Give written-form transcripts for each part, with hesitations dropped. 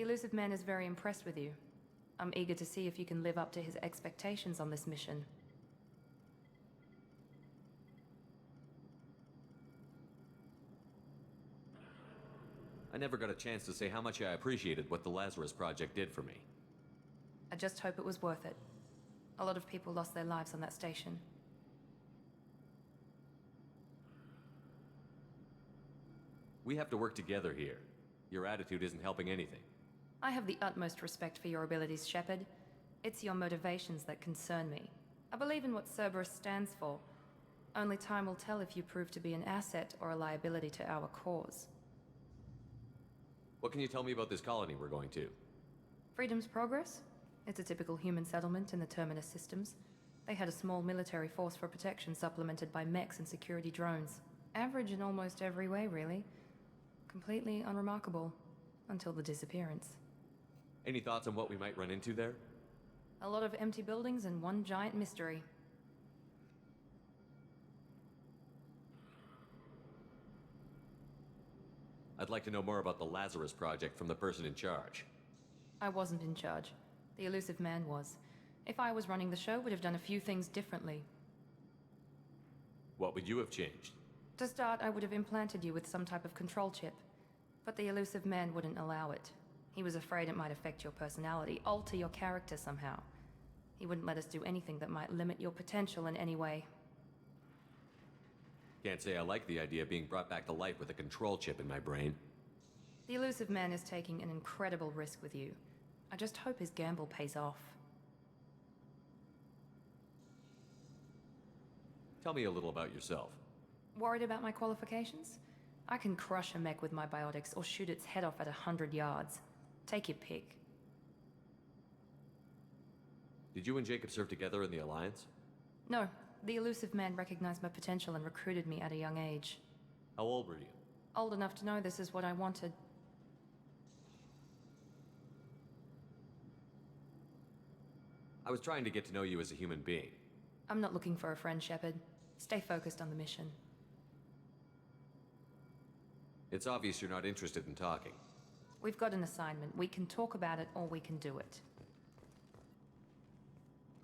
The elusive man is very impressed with you. I'm eager to see if you can live up to his expectations on this mission. I never got a chance to say how much I appreciated what the Lazarus Project did for me. I just hope it was worth it. A lot of people lost their lives on that station. We have to work together here. Your attitude isn't helping anything. I have the utmost respect for your abilities, Shepard. It's your motivations that concern me. I believe in what Cerberus stands for. Only time will tell if you prove to be an asset or a liability to our cause. What can you tell me about this colony we're going to? Freedom's Progress? It's a typical human settlement in the Terminus systems. They had a small military force for protection supplemented by mechs and security drones. Average in almost every way, really. Completely unremarkable. Until the disappearance. Any thoughts on what we might run into there? A lot of empty buildings and one giant mystery. I'd like to know more about the Lazarus Project from the person in charge. I wasn't in charge. The elusive man was. If I was running the show, would have done a few things differently. What would you have changed? To start, I would have implanted you with some type of control chip. But the elusive man wouldn't allow it. He was afraid it might affect your personality, alter your character somehow. He wouldn't let us do anything that might limit your potential in any way. Can't say I like the idea of being brought back to life with a control chip in my brain. The elusive man is taking an incredible risk with you. I just hope his gamble pays off. Tell me a little about yourself. Worried about my qualifications? I can crush a mech with my biotics or shoot its head off at 100 yards. Take your pick. Did you and Jacob serve together in the Alliance? No, the elusive man recognized my potential and recruited me at a young age. How old were you? Old enough to know this is what I wanted. I was trying to get to know you as a human being. I'm not looking for a friend, Shepard. Stay focused on the mission. It's obvious you're not interested in talking. We've got an assignment. We can talk about it or we can do it.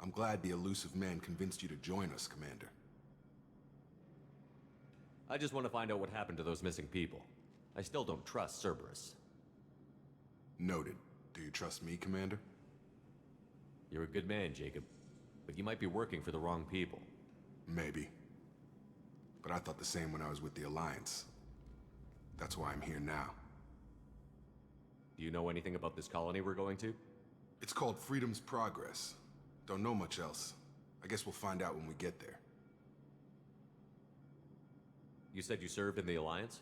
I'm glad the elusive man convinced you to join us, Commander. I just want to find out what happened to those missing people. I still don't trust Cerberus. Noted. Do you trust me, Commander? You're a good man, Jacob. But you might be working for the wrong people. Maybe. But I thought the same when I was with the Alliance. That's why I'm here now. Do you know anything about this colony we're going to? It's called Freedom's Progress. Don't know much else. I guess we'll find out when we get there. You said you served in the Alliance?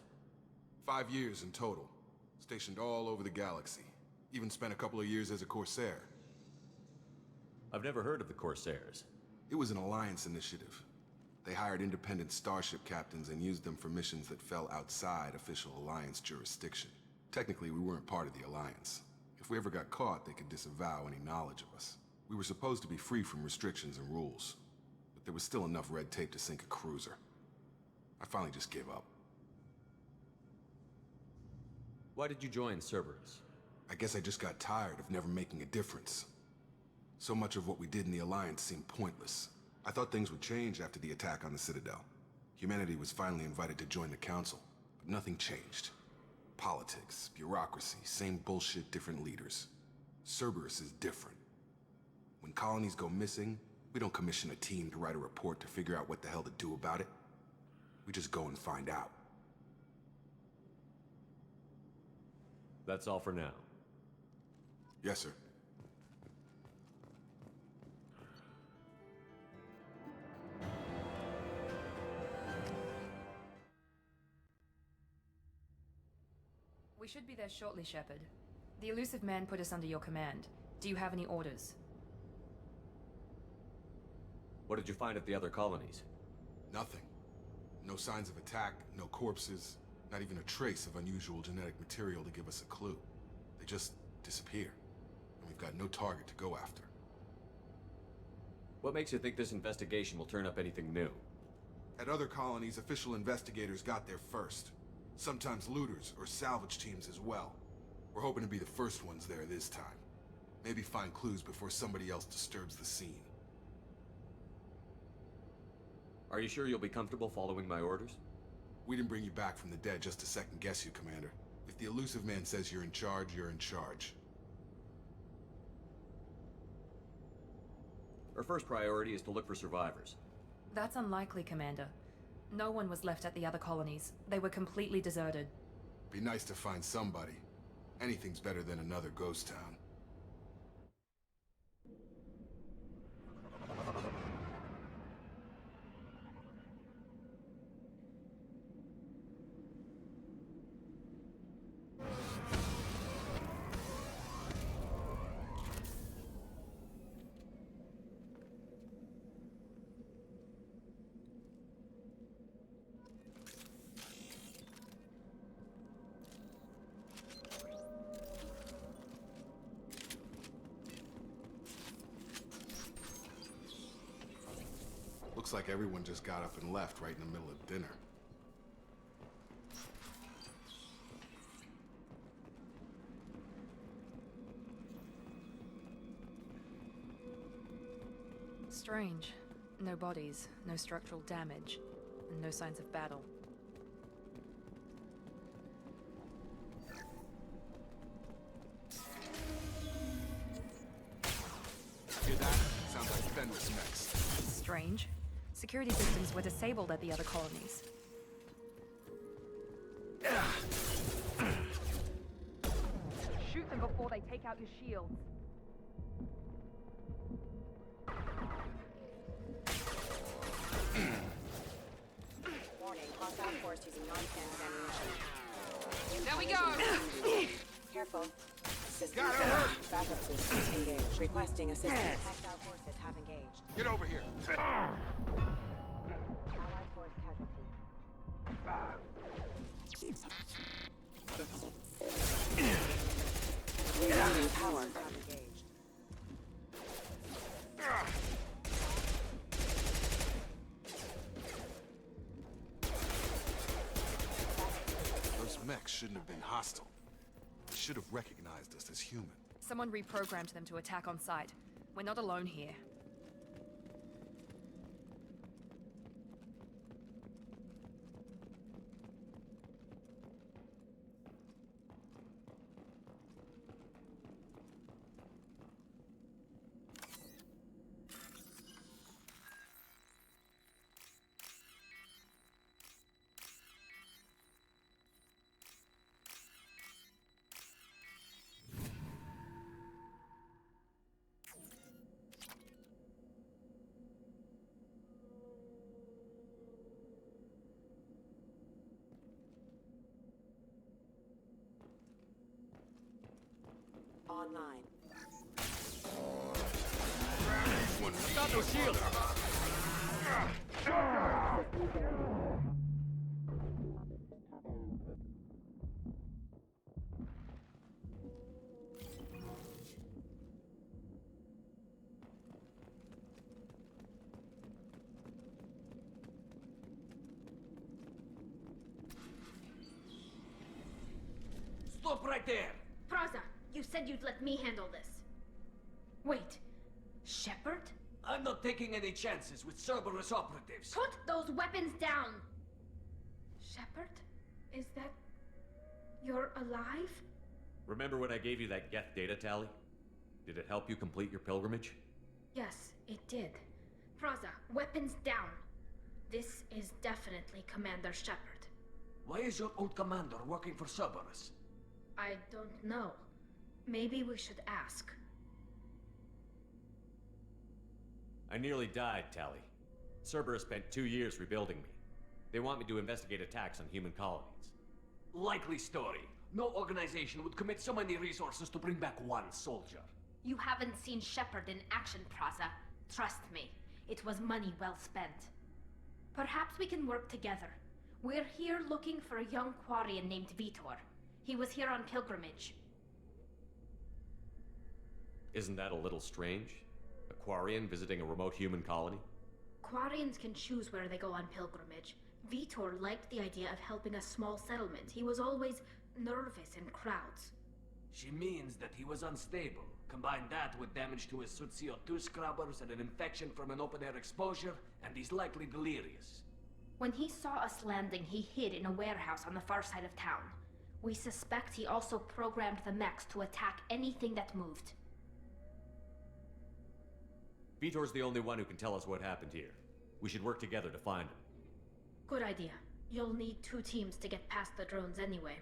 5 years in total. Stationed all over the galaxy. Even spent a couple of years as a Corsair. I've never heard of the Corsairs. It was an Alliance initiative. They hired independent starship captains and used them for missions that fell outside official Alliance jurisdiction. Technically, we weren't part of the Alliance. If we ever got caught, they could disavow any knowledge of us. We were supposed to be free from restrictions and rules, but there was still enough red tape to sink a cruiser. I finally just gave up. Why did you join Cerberus? I guess I just got tired of never making a difference. So much of what we did in the Alliance seemed pointless. I thought things would change after the attack on the Citadel. Humanity was finally invited to join the Council, but nothing changed. Politics, bureaucracy, same bullshit, different leaders. Cerberus is different. When colonies go missing, we don't commission a team to write a report to figure out what the hell to do about it. We just go and find out. That's all for now. Yes, sir. We should be there shortly, Shepard. The elusive man put us under your command. Do you have any orders? What did you find at the other colonies? Nothing. No signs of attack, no corpses, not even a trace of unusual genetic material to give us a clue. They just disappear, and we've got no target to go after. What makes you think this investigation will turn up anything new? At other colonies, official investigators got there first. Sometimes looters or salvage teams as well. We're hoping to be the first ones there this time. Maybe find clues before somebody else disturbs the scene. Are you sure you'll be comfortable following my orders? We didn't bring you back from the dead just to second guess you, Commander. If the elusive man says you're in charge, you're in charge. Our first priority is to look for survivors. That's unlikely, Commander. No one was left at the other colonies. They were completely deserted. Be nice to find somebody. Anything's better than another ghost town. Looks like everyone just got up and left right in the middle of dinner. Strange. No bodies, no structural damage, and no signs of battle. Hear that? Sounds like Fenris next. Strange. Security systems were disabled at the other colonies. Shoot them before they take out your shields. Warning, hostile force using non-standard ammunition. There we go! Careful. Systems Got her! Backup systems engaged. Requesting assistance. Hostile forces have engaged. Get over here! Allied force casualty. Regaining power. Have engaged. Those mechs shouldn't have been hostile. They should have recognized us as human. Someone reprogrammed them to attack on sight. We're not alone here. Online. Stop those shields! Stop right there! Praza, you said you'd let me handle this. Wait, Shepard? I'm not taking any chances with Cerberus operatives. Put those weapons down! Shepard? Is that... you're alive? Remember when I gave you that Geth data tally? Did it help you complete your pilgrimage? Yes, it did. Praza, weapons down. This is definitely Commander Shepard. Why is your old commander working for Cerberus? I don't know. Maybe we should ask. I nearly died, Tally. Cerberus spent 2 years rebuilding me. They want me to investigate attacks on human colonies. Likely story. No organization would commit so many resources to bring back one soldier. You haven't seen Shepard in action, Praza. Trust me, it was money well spent. Perhaps we can work together. We're here looking for a young Quarian named Vitor. He was here on pilgrimage. Isn't that a little strange? A Quarian visiting a remote human colony? Quarians can choose where they go on pilgrimage. Vitor liked the idea of helping a small settlement. He was always nervous in crowds. She means that he was unstable. Combine that with damage to his suit CO2 scrubbers and an infection from an open-air exposure, and he's likely delirious. When he saw us landing, he hid in a warehouse on the far side of town. We suspect he also programmed the mechs to attack anything that moved. Vitor's the only one who can tell us what happened here. We should work together to find him. Good idea. You'll need 2 teams to get past the drones anyway.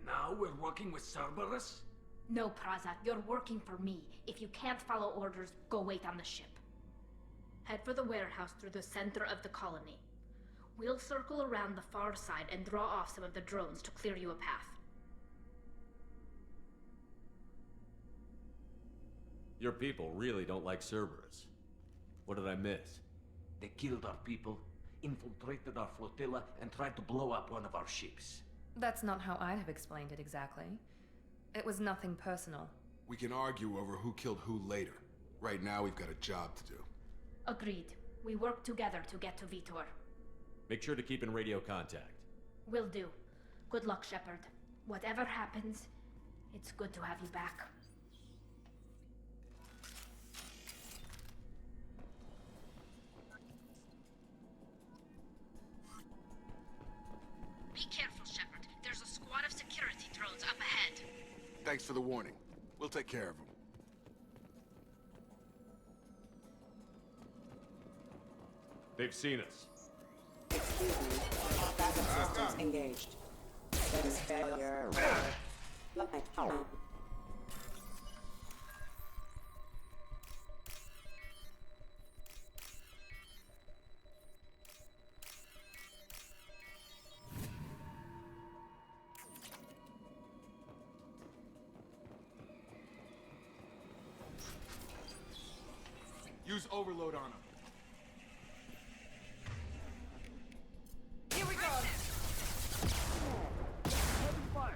Now we're working with Cerberus? No, Praza, you're working for me. If you can't follow orders, go wait on the ship. Head for the warehouse through the center of the colony. We'll circle around the far side and draw off some of the drones to clear you a path. Your people really don't like Cerberus. What did I miss? They killed our people, infiltrated our flotilla, and tried to blow up one of our ships. That's not how I'd have explained it exactly. It was nothing personal. We can argue over who killed who later. Right now, we've got a job to do. Agreed. We work together to get to Vitor. Make sure to keep in radio contact. Will do. Good luck, Shepard. Whatever happens, it's good to have you back. Be careful, Shepard. There's a squad of security drones up ahead. Thanks for the warning. We'll take care of them. They've seen us. Excuse me. Backup systems engaged. Status failure. Oh. Use overload on them. Here we go! Open fire!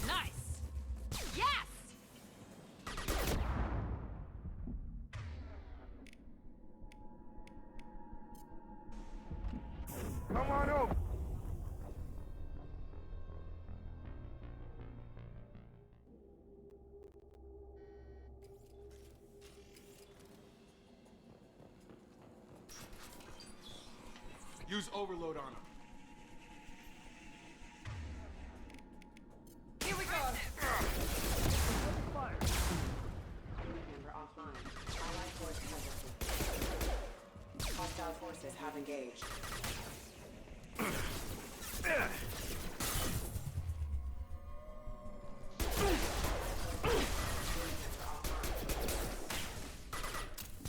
Nice! Yes! Come on over. Use overload on them. Here we go! Open fire! Member offline. Allied force casualty. Hostile forces have engaged.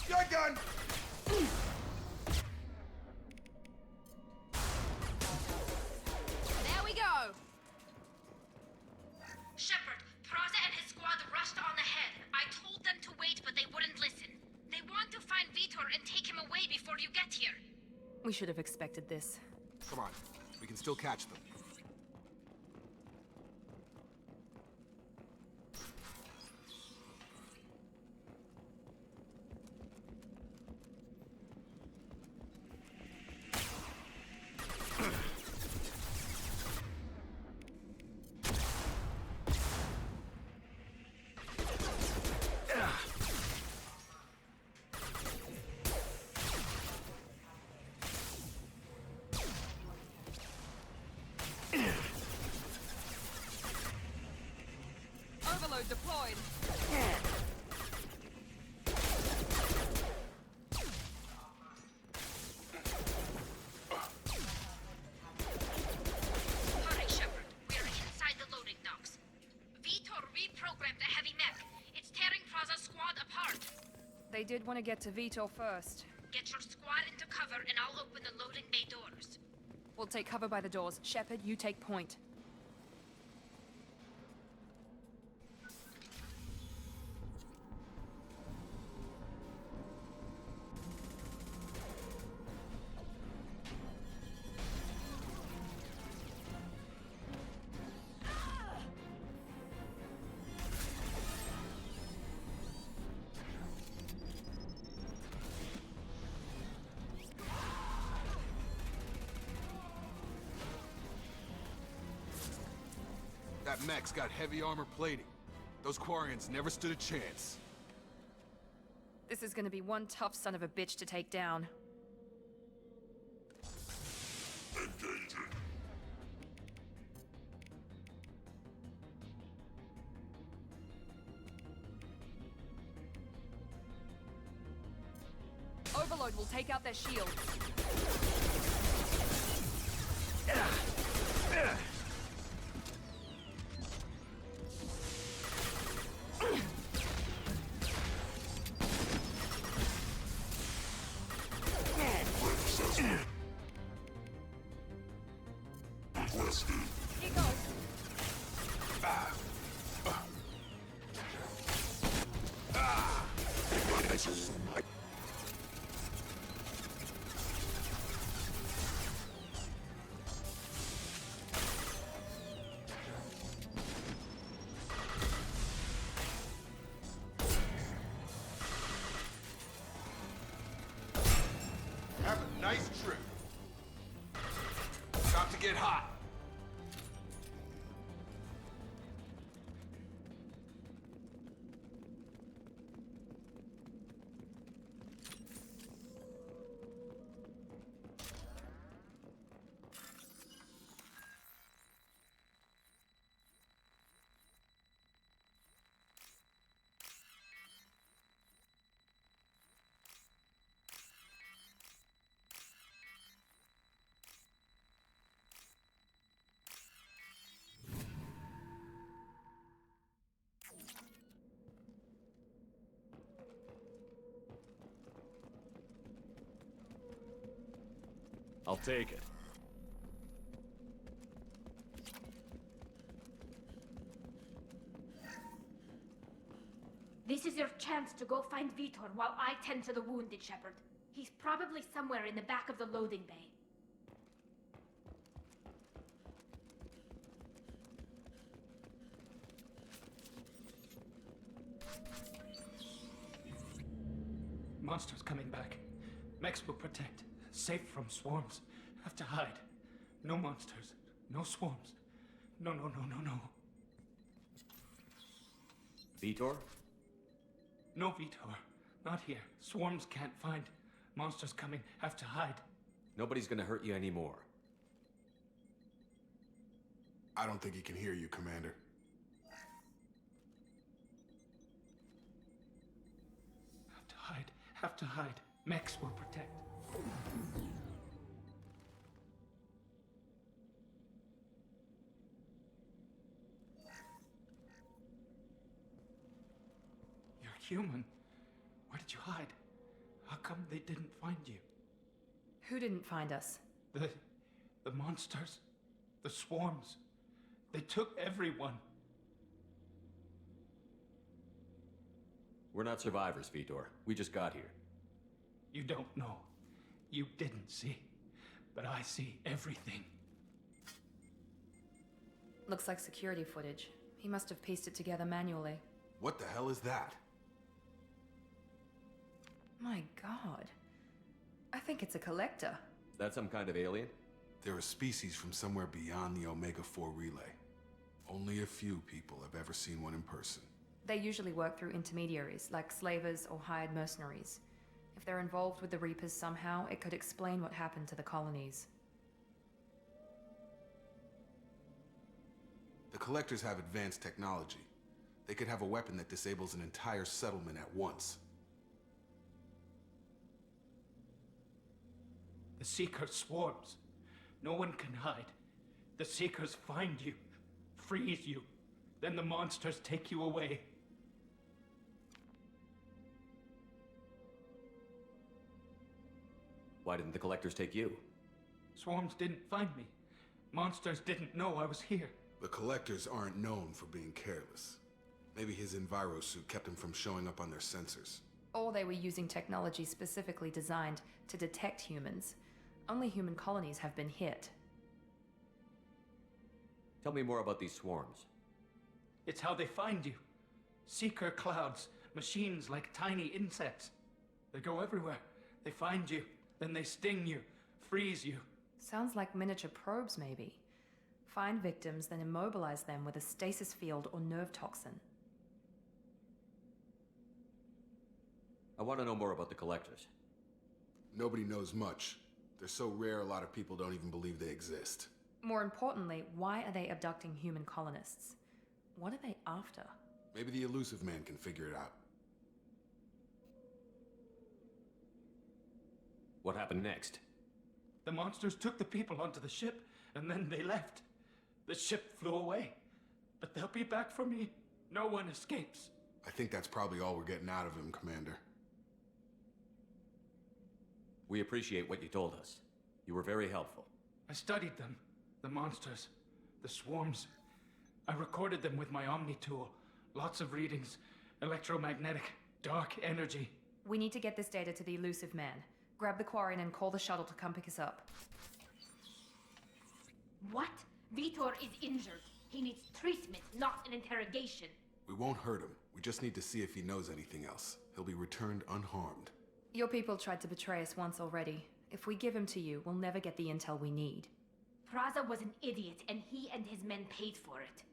Shotgun! There we go! Shepard, Praza and his squad rushed on ahead. I told them to wait, but they wouldn't listen. They want to find Vitor and take him away before you get here. We should have expected this. Come on. We can still catch them. Overload deployed. Hurry, Shepard. We're inside the loading docks. Vitor reprogrammed the heavy mech. It's tearing Praza's squad apart. They did want to get to Vitor first. Get your squad into cover and I'll open the loading bay doors. We'll take cover by the doors. Shepard, you take point. That mech's got heavy armor plating. Those Quarians never stood a chance. This is gonna be one tough son of a bitch to take down. Overload will take out their shields. Here goes. Have a nice trip. About to get hot. I'll take it. This is your chance to go find Vitor while I tend to the wounded, Shepard. He's probably somewhere in the back of the loading bay. Monsters coming back. Mechs will protect. Safe from swarms. Have to hide. No monsters. No swarms. No. Vitor? No Vitor. Not here. Swarms can't find. Monsters coming. Have to hide. Nobody's gonna hurt you anymore. I don't think he can hear you, Commander. Have to hide. Have to hide. Mechs will protect. You're human. Where did you hide? How come they didn't find you? Who didn't find us? The monsters. The swarms. They took everyone. We're not survivors, Vitor. We just got here. You don't know. You didn't see. But I see everything. Looks like security footage. He must have pieced it together manually. What the hell is that? My god. I think it's a collector. Is that some kind of alien? They're a species from somewhere beyond the Omega-4 relay. Only a few people have ever seen one in person. They usually work through intermediaries, like slavers or hired mercenaries. If they're involved with the Reapers somehow, it could explain what happened to the colonies. The Collectors have advanced technology. They could have a weapon that disables an entire settlement at once. The Seeker swarms. No one can hide. The Seekers find you, freeze you. Then the monsters take you away. Why didn't the Collectors take you? Swarms didn't find me. Monsters didn't know I was here. The Collectors aren't known for being careless. Maybe his envirosuit kept him from showing up on their sensors. Or they were using technology specifically designed to detect humans. Only human colonies have been hit. Tell me more about these swarms. It's how they find you. Seeker clouds, machines like tiny insects. They go everywhere. They find you, then they sting you, freeze you. Sounds like miniature probes, maybe. Find victims, then immobilize them with a stasis field or nerve toxin. I want to know more about the collectors. Nobody knows much. They're so rare, a lot of people don't even believe they exist. More importantly, why are they abducting human colonists? What are they after? Maybe the elusive man can figure it out. What happened next? The monsters took the people onto the ship, and then they left. The ship flew away. But they'll be back for me. No one escapes. I think that's probably all we're getting out of him, Commander. We appreciate what you told us. You were very helpful. I studied them. The monsters. The swarms. I recorded them with my Omni tool. Lots of readings. Electromagnetic. Dark energy. We need to get this data to the elusive man. Grab the Quarian and call the shuttle to come pick us up. What? Vitor is injured. He needs treatment, not an interrogation. We won't hurt him. We just need to see if he knows anything else. He'll be returned unharmed. Your people tried to betray us once already. If we give him to you, we'll never get the intel we need. Praza was an idiot, and he and his men paid for it.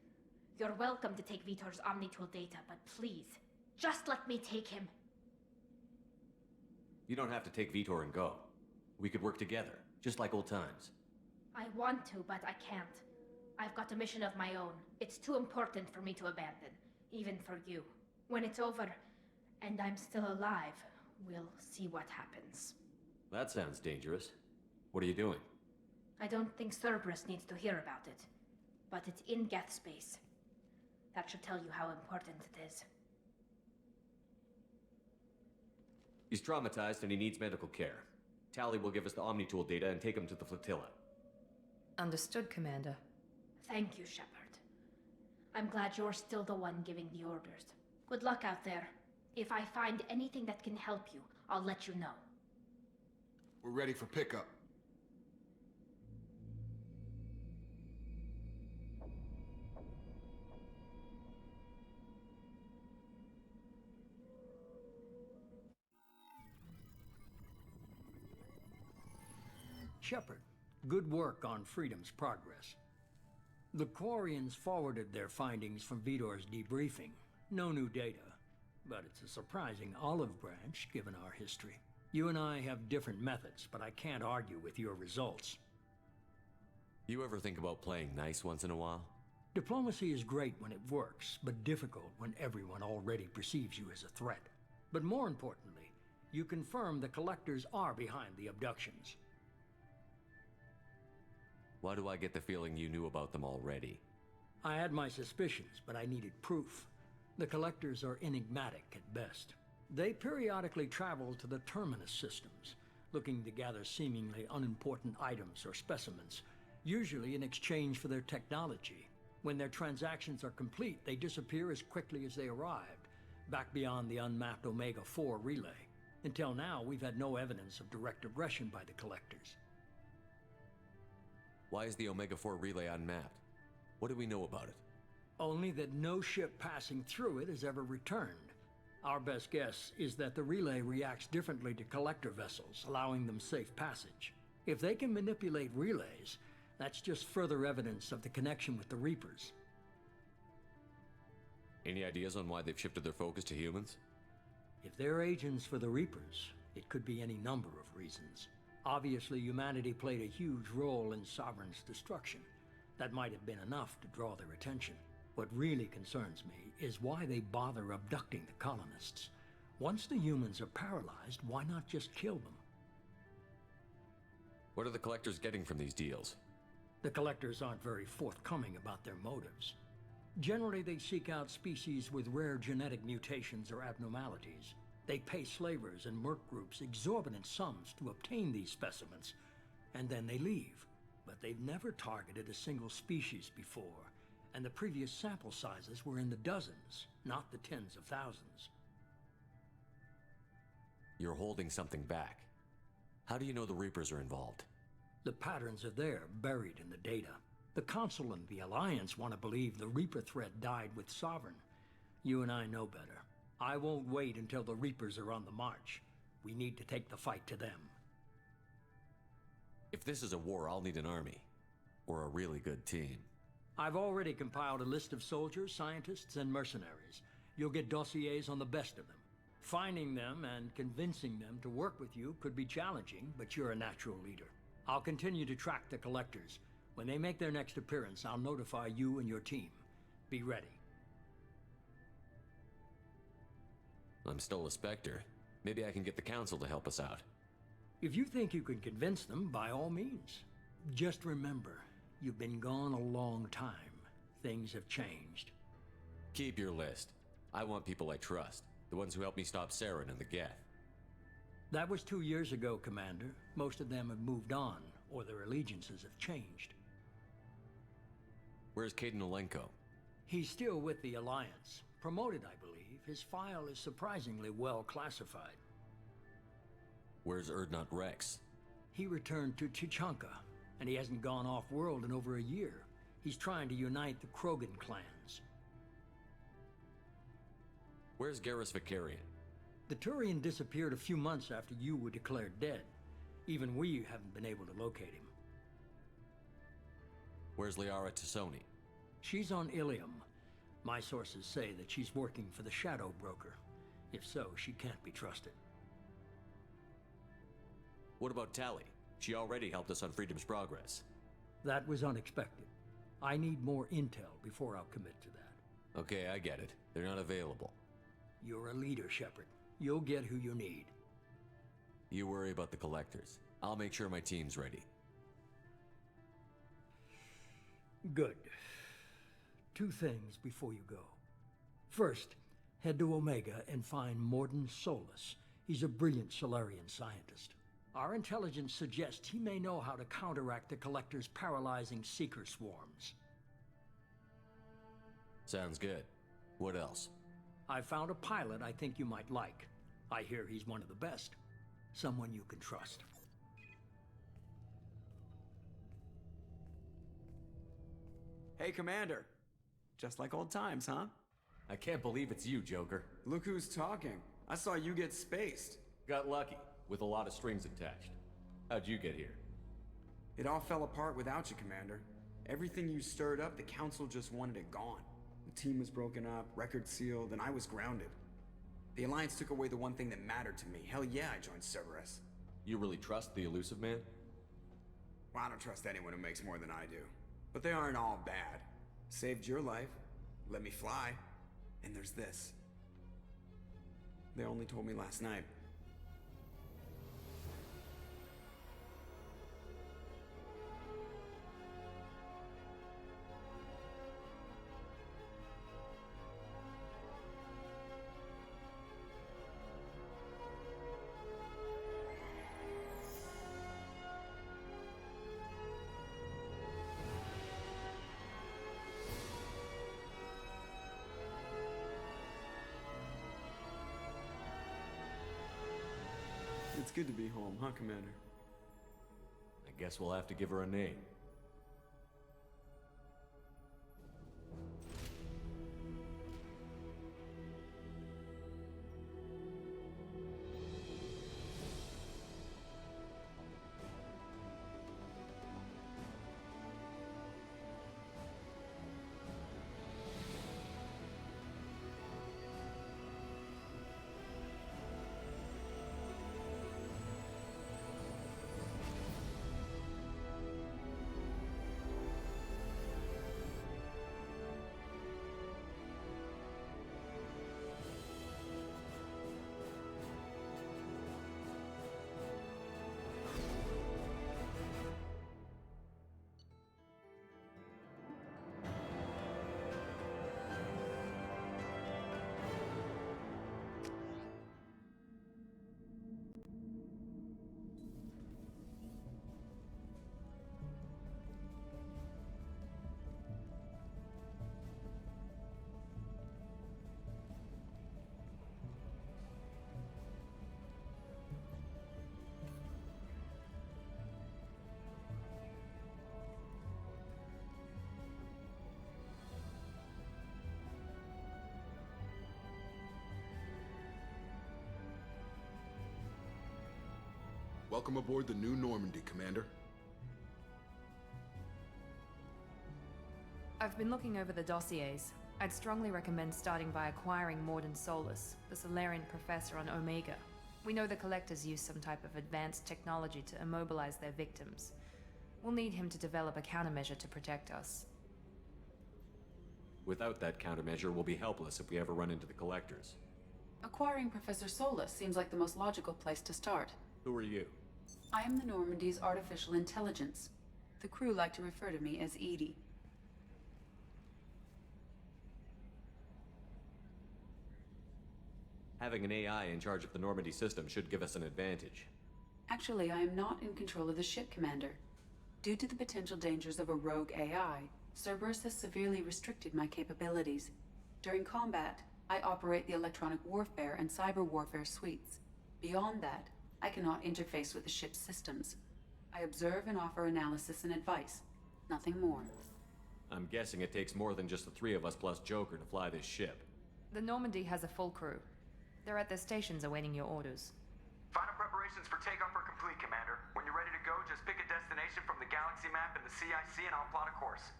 You're welcome to take Vitor's Omnitool data, but please, just let me take him. You don't have to take Vitor and go. We could work together, just like old times. I want to, but I can't. I've got a mission of my own. It's too important for me to abandon, even for you. When it's over, and I'm still alive, we'll see what happens. That sounds dangerous. What are you doing? I don't think Cerberus needs to hear about it, but it's in Geth space. That should tell you how important it is. He's traumatized and he needs medical care. Tally will give us the Omnitool data and take him to the flotilla. Understood, Commander. Thank you, Shepard. I'm glad you're still the one giving the orders. Good luck out there. If I find anything that can help you, I'll let you know. We're ready for pickup. Shepard, good work on Freedom's progress. The Quarians forwarded their findings from Vitor's debriefing. No new data, but it's a surprising olive branch given our history. You and I have different methods, but I can't argue with your results. You ever think about playing nice once in a while? Diplomacy is great when it works, but difficult when everyone already perceives you as a threat. But more importantly, you confirm the Collectors are behind the abductions. Why do I get the feeling you knew about them already? I had my suspicions, but I needed proof. The Collectors are enigmatic at best. They periodically travel to the Terminus systems, looking to gather seemingly unimportant items or specimens, usually in exchange for their technology. When their transactions are complete, they disappear as quickly as they arrived, back beyond the unmapped Omega-4 relay. Until now, we've had no evidence of direct aggression by the Collectors. Why is the Omega-4 relay unmapped? What do we know about it? Only that no ship passing through it has ever returned. Our best guess is that the relay reacts differently to collector vessels, allowing them safe passage. If they can manipulate relays, that's just further evidence of the connection with the Reapers. Any ideas on why they've shifted their focus to humans? If they're agents for the Reapers, it could be any number of reasons. Obviously, humanity played a huge role in Sovereign's destruction. That might have been enough to draw their attention. What really concerns me is why they bother abducting the colonists. Once the humans are paralyzed, why not just kill them? What are the Collectors getting from these deals? The Collectors aren't very forthcoming about their motives. Generally, they seek out species with rare genetic mutations or abnormalities. They pay slavers and merc groups exorbitant sums to obtain these specimens, and then they leave. But they've never targeted a single species before, and the previous sample sizes were in the dozens, not the tens of thousands. You're holding something back. How do you know the Reapers are involved? The patterns are there, buried in the data. The Council and the Alliance want to believe the Reaper threat died with Sovereign. You and I know better. I won't wait until the Reapers are on the march. We need to take the fight to them. If this is a war, I'll need an army. Or a really good team. I've already compiled a list of soldiers, scientists, and mercenaries. You'll get dossiers on the best of them. Finding them and convincing them to work with you could be challenging, but you're a natural leader. I'll continue to track the collectors. When they make their next appearance, I'll notify you and your team. Be ready. I'm still a Spectre. Maybe I can get the Council to help us out. If you think you can convince them, by all means. Just remember, you've been gone a long time. Things have changed. Keep your list. I want people I trust. The ones who helped me stop Saren and the Geth. That was 2 years ago, Commander. Most of them have moved on, or their allegiances have changed. Where's Caden Olenko? He's still with the Alliance. Promoted, I believe. His file is surprisingly well classified. Where's Erdnot Rex? He returned to Chichanka, and he hasn't gone off-world in over a year. He's trying to unite the Krogan clans. Where's Garrus Vicarian? The Turian disappeared a few months after you were declared dead. Even we haven't been able to locate him. Where's Liara Tassoni? She's on Ilium. My sources say that she's working for the Shadow Broker. If so, she can't be trusted. What about Tali? She already helped us on Freedom's Progress. That was unexpected. I need more intel before I'll commit to that. Okay, I get it. They're not available. You're a leader, Shepard. You'll get who you need. You worry about the collectors. I'll make sure my team's ready. Good. 2 things before you go. First, head to Omega and find Mordin Solus. He's a brilliant Solarian scientist. Our intelligence suggests he may know how to counteract the Collector's paralyzing Seeker swarms. Sounds good. What else? I found a pilot I think you might like. I hear he's one of the best. Someone you can trust. Hey, Commander. Just like old times, huh? I can't believe it's you, Joker. Look who's talking. I saw you get spaced. Got lucky, with a lot of strings attached. How'd you get here? It all fell apart without you, Commander. Everything you stirred up, the Council just wanted it gone. The team was broken up, record sealed, and I was grounded. The Alliance took away the one thing that mattered to me. Hell yeah, I joined Cerberus. You really trust the Elusive Man? Well, I don't trust anyone who makes more than I do. But they aren't all bad. Saved your life, let me fly, and there's this. They only told me last night. It's good to be home, huh, Commander? I guess we'll have to give her a name. Welcome aboard the New Normandy, Commander. I've been looking over the dossiers. I'd strongly recommend starting by acquiring Morden Solus, the Solarian professor on Omega. We know the Collectors use some type of advanced technology to immobilize their victims. We'll need him to develop a countermeasure to protect us. Without that countermeasure, we'll be helpless if we ever run into the Collectors. Acquiring Professor Solus seems like the most logical place to start. Who are you? I am the Normandy's artificial intelligence. The crew like to refer to me as Edie. Having an AI in charge of the Normandy system should give us an advantage. Actually, I am not in control of the ship, Commander. Due to the potential dangers of a rogue AI, Cerberus has severely restricted my capabilities. During combat, I operate the electronic warfare and cyber warfare suites. Beyond that, I cannot interface with the ship's systems. I observe and offer analysis and advice. Nothing more. I'm guessing it takes more than just the three of us plus Joker to fly this ship. The Normandy has a full crew. They're at their stations awaiting your orders. Final preparations for takeoff are complete, Commander. When you're ready to go, just pick a destination from the galaxy map and the CIC and I'll plot a course.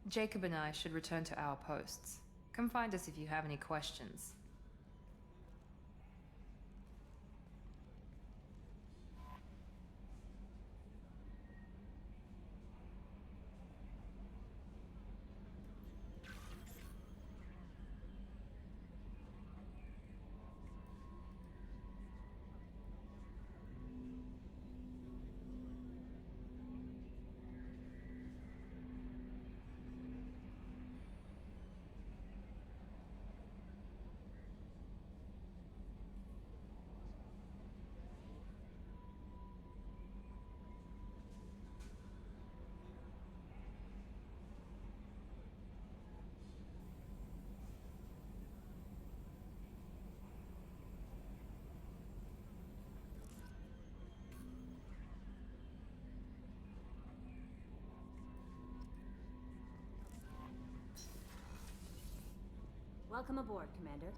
Jacob and I should return to our posts. Come find us if you have any questions. Welcome aboard, Commander.